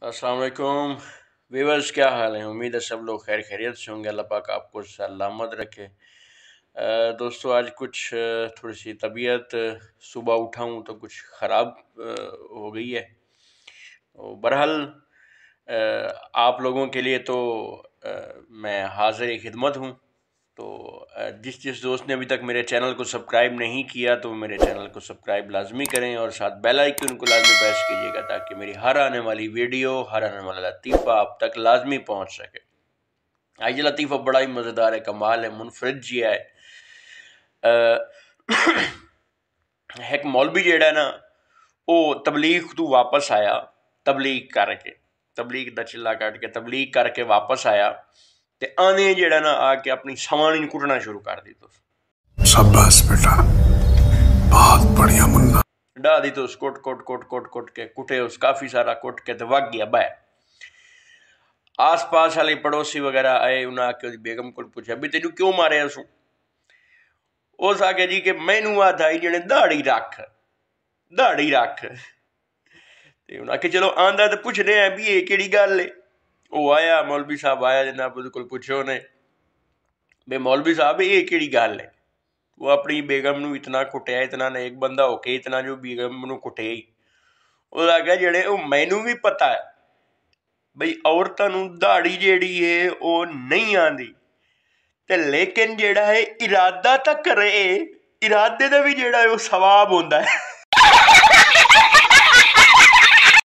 अस्सलाम वालेकुम व्यूअर्स, क्या हाल है। उम्मीद है सब लोग खैर खैरियत से होंगे। अल्लाह पाक आपको सलामत रखे। दोस्तों, आज कुछ थोड़ी सी तबीयत, सुबह उठा हूँ तो कुछ ख़राब हो गई है। तो बहरहाल आप लोगों के लिए तो मैं हाज़िर खिदमत हूँ। तो जिस जिस दोस्त ने अभी तक मेरे चैनल को सब्सक्राइब नहीं किया तो मेरे चैनल को सब्सक्राइब लाजमी करें और साथ बेल आइकन को लाजमी प्रेस कीजिएगा ताकि मेरी हर आने वाली वीडियो, हर आने वाला लतीफ़ा आप तक लाजमी पहुंच सके। आज ये लतीफ़ा बड़ा ही मज़ेदार है, कमाल है, मुनफरिद जिया है। एक मौलवी जेड़ा ना वो तबलीग तू वापस आया, तबलीग करके, तबलीग दा चिल्ला कट के तबलीग करके वापस आया ते आने जेड़ा ना आके अपनी सवानी कुटना शुरू कर दी। तो शाबाश बेटा, बहुत बढ़िया मुन्ना। डा दी तो उस कोट कोट कोट कोट कोट के कुटे, उस काफी सारा कुट के तो वग गया बह। आस पास वाले पड़ोसी वगैरह आए, उन्हें आके उसकी बेगम को पूछा भी तेनू क्यों मारे असू। उस आके जी कि मैनू आता ही जने दाड़ी रख, दाड़ी रख। ते उन्हें आके चलो आंदा तो पुछने हैं भी ये केड़ी गल है। वो आया, मौलवी साहब आया, जनाब उसको पूछो ने बे मौलवी साहब ये केड़ी गल है। वो अपनी बेगम नू इतना कुटिया, इतना ने एक बंदा होके इतना जो बेगम नू कुटे ही। ਉਹ ਆਖਿਆ ਜਿਹੜੇ ਉਹ ਮੈਨੂੰ ਵੀ ਪਤਾ ਹੈ ਬਈ ਔਰਤਾਂ ਨੂੰ ਦਾੜੀ ਜਿਹੜੀ ਹੈ ਉਹ ਨਹੀਂ ਆਂਦੀ ਤੇ ਲੇਕਿਨ ਜਿਹੜਾ ਹੈ ਇਰਾਦਾ ਤਾਂ ਕਰੇ, ਇਰਾਦੇ ਦਾ ਵੀ ਜਿਹੜਾ ਹੈ ਉਹ ਸਵਾਬ ਹੁੰਦਾ ਹੈ।